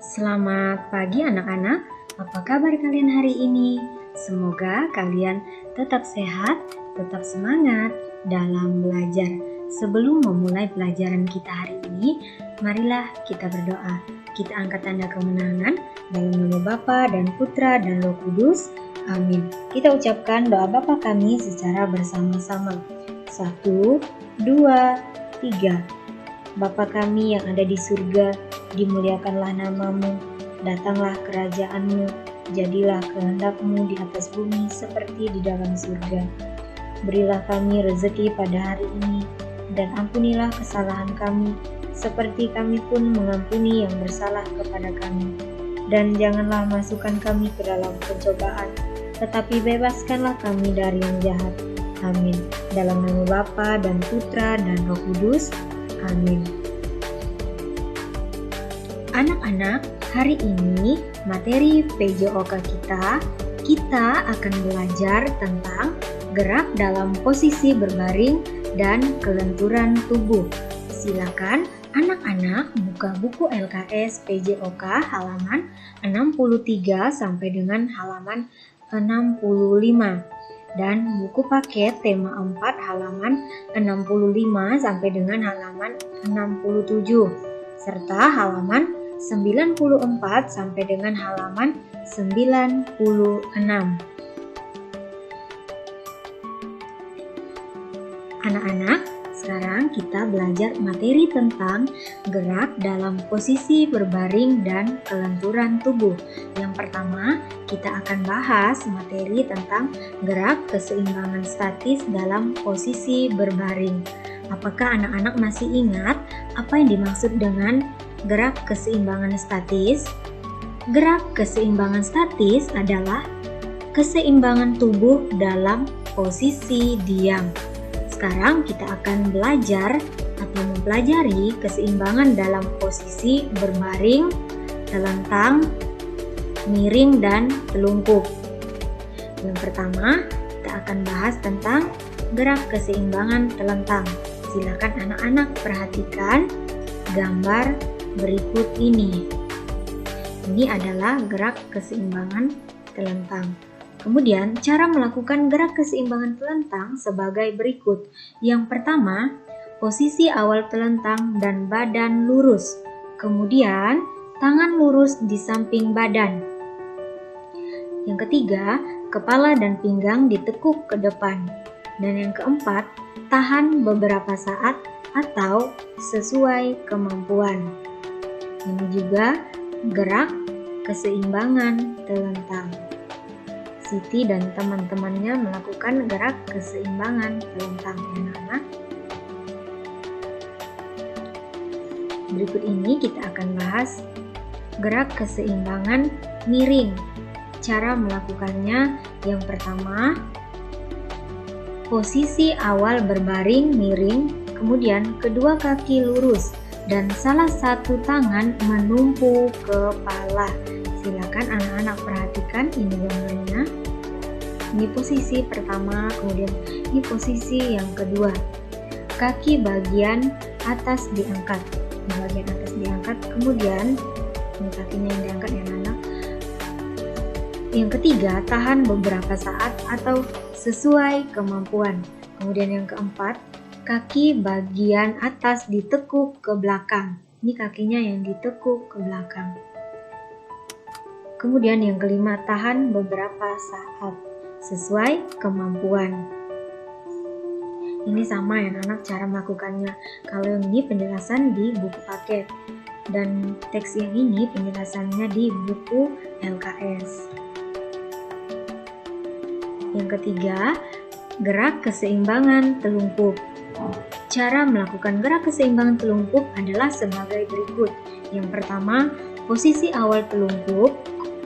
Selamat pagi anak-anak, apa kabar kalian hari ini? Semoga kalian tetap sehat, tetap semangat dalam belajar. Sebelum memulai pelajaran kita hari ini, marilah kita berdoa. Kita angkat tanda kemenangan dalam nama Bapa dan Putra dan Roh Kudus. Amin. Kita ucapkan doa Bapa kami secara bersama-sama. 1, 2, 3. Bapa kami yang ada di surga, dimuliakanlah namamu, datanglah kerajaanmu, jadilah kehendakmu di atas bumi seperti di dalam surga. Berilah kami rezeki pada hari ini, dan ampunilah kesalahan kami, seperti kami pun mengampuni yang bersalah kepada kami. Dan janganlah masukkan kami ke dalam pencobaan, tetapi bebaskanlah kami dari yang jahat. Amin. Dalam nama Bapa dan Putra dan Roh Kudus. Amin. Anak-anak, hari ini materi PJOK kita akan belajar tentang gerak dalam posisi berbaring dan kelenturan tubuh. Silakan anak-anak buka buku LKS PJOK halaman 63 sampai dengan halaman 65. Dan buku paket tema 4 halaman 65 sampai dengan halaman 67 serta halaman 94 sampai dengan halaman 96. Anak-anak, sekarang kita belajar materi tentang gerak dalam posisi berbaring dan kelenturan tubuh. Yang pertama, kita akan bahas materi tentang gerak keseimbangan statis dalam posisi berbaring. Apakah anak-anak masih ingat apa yang dimaksud dengan gerak keseimbangan statis? Gerak keseimbangan statis adalah keseimbangan tubuh dalam posisi diam. Sekarang kita akan belajar atau mempelajari keseimbangan dalam posisi berbaring, telentang, miring, dan telungkup. Yang pertama, kita akan bahas tentang gerak keseimbangan telentang. Silakan anak-anak perhatikan gambar berikut ini. Ini adalah gerak keseimbangan telentang. Kemudian, cara melakukan gerak keseimbangan telentang sebagai berikut. Yang pertama, posisi awal telentang dan badan lurus. Kemudian, tangan lurus di samping badan. Yang ketiga, kepala dan pinggang ditekuk ke depan. Dan yang keempat, tahan beberapa saat atau sesuai kemampuan. Ini juga gerak keseimbangan telentang. Siti dan teman-temannya melakukan gerak keseimbangan telentang, anak-anak. Berikut ini kita akan bahas gerak keseimbangan miring. Cara melakukannya, yang pertama, posisi awal berbaring miring, kemudian kedua kaki lurus dan salah satu tangan menumpu kepala. Silakan anak-anak perhatikan ini gambarnya. Ini posisi pertama, kemudian ini posisi yang kedua. Kaki bagian atas diangkat. Bagian atas diangkat, kemudian ini kakinya yang diangkat ya anak. Yang ketiga, tahan beberapa saat atau sesuai kemampuan. Kemudian yang keempat, kaki bagian atas ditekuk ke belakang. Ini kakinya yang ditekuk ke belakang. Kemudian yang kelima, tahan beberapa saat sesuai kemampuan. Ini sama ya anak cara melakukannya. Kalau yang ini penjelasan di buku paket dan teks yang ini penjelasannya di buku LKS. Yang ketiga, gerak keseimbangan telungkup. Cara melakukan gerak keseimbangan telungkup adalah sebagai berikut. Yang pertama, posisi awal telungkup,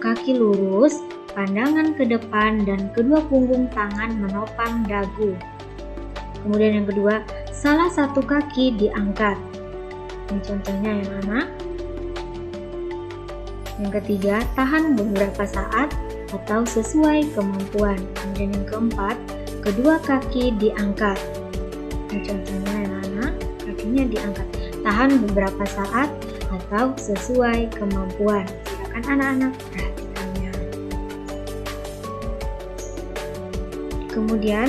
kaki lurus, pandangan ke depan, dan kedua punggung tangan menopang dagu. Kemudian yang kedua, salah satu kaki diangkat. Ini contohnya ya anak. Yang ketiga, tahan beberapa saat atau sesuai kemampuan. Kemudian yang keempat, kedua kaki diangkat. Ini contohnya ya anak, kakinya diangkat. Tahan beberapa saat atau sesuai kemampuan. Silakan anak-anak perhatikannya. Kemudian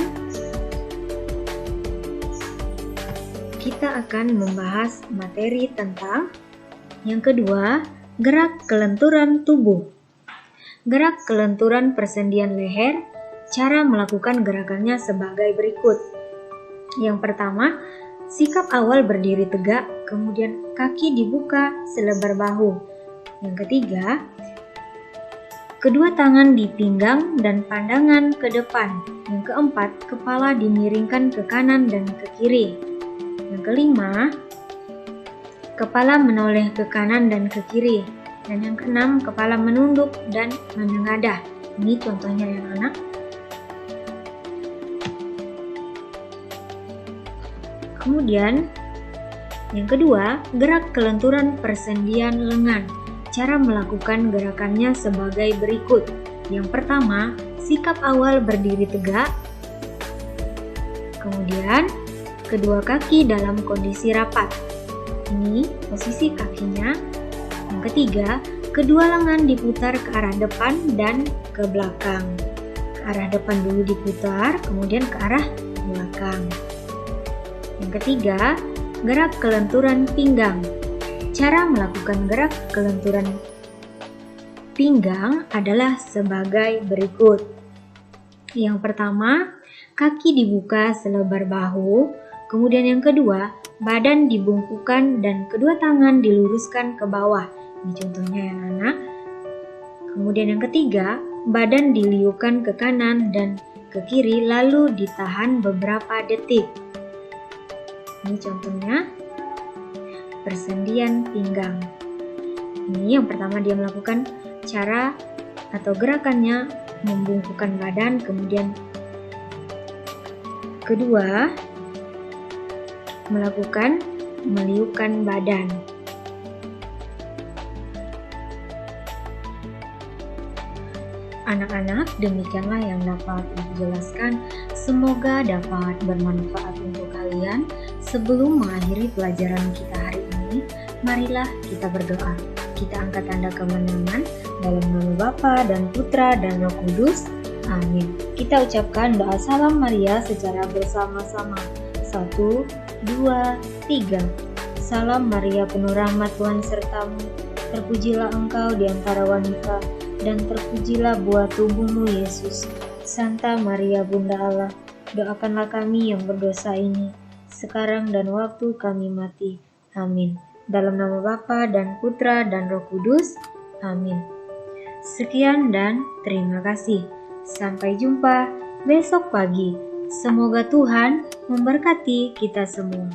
kita akan membahas materi tentang yang kedua, gerak kelenturan tubuh. Gerak kelenturan persendian leher, cara melakukan gerakannya sebagai berikut. Yang pertama, sikap awal berdiri tegak, kemudian kaki dibuka selebar bahu. Yang ketiga, kedua tangan di pinggang dan pandangan ke depan. Yang keempat, kepala dimiringkan ke kanan dan ke kiri. Yang kelima, kepala menoleh ke kanan dan ke kiri. Dan yang keenam, kepala menunduk dan menengadah. Ini contohnya ya anak. Kemudian, yang kedua, gerak kelenturan persendian lengan. Cara melakukan gerakannya sebagai berikut. Yang pertama, sikap awal berdiri tegak. Kemudian, kedua kaki dalam kondisi rapat. Ini posisi kakinya. Yang ketiga, kedua lengan diputar ke arah depan dan ke belakang. Ke arah depan dulu diputar, kemudian ke arah belakang. Yang ketiga, gerak kelenturan pinggang. Cara melakukan gerak kelenturan pinggang adalah sebagai berikut. Yang pertama, kaki dibuka selebar bahu. Kemudian yang kedua, badan dibungkukkan dan kedua tangan diluruskan ke bawah. Ini contohnya ya anak. Kemudian yang ketiga, badan diliukan ke kanan dan ke kiri lalu ditahan beberapa detik. Ini contohnya persendian pinggang. Ini yang pertama dia melakukan cara atau gerakannya membungkukkan badan, kemudian kedua melakukan meliukkan badan. Anak-anak, demikianlah yang dapat Ibu jelaskan. Semoga dapat bermanfaat untuk kalian. Sebelum mengakhiri pelajaran kita hari ini, marilah kita berdoa. Kita angkat tanda kemenangan dalam nama Bapa dan Putra dan Roh Kudus. Amin. Kita ucapkan doa salam Maria secara bersama-sama. 1, 2, 3. Salam Maria, penuh rahmat, Tuhan sertamu. Terpujilah engkau di antara wanita, dan terpujilah buah tubuhmu Yesus. Santa Maria Bunda Allah, doakanlah kami yang berdosa ini, sekarang dan waktu kami mati. Amin. Dalam nama Bapa dan Putra dan Roh Kudus. Amin. Sekian dan terima kasih. Sampai jumpa besok pagi. Semoga Tuhan memberkati kita semua.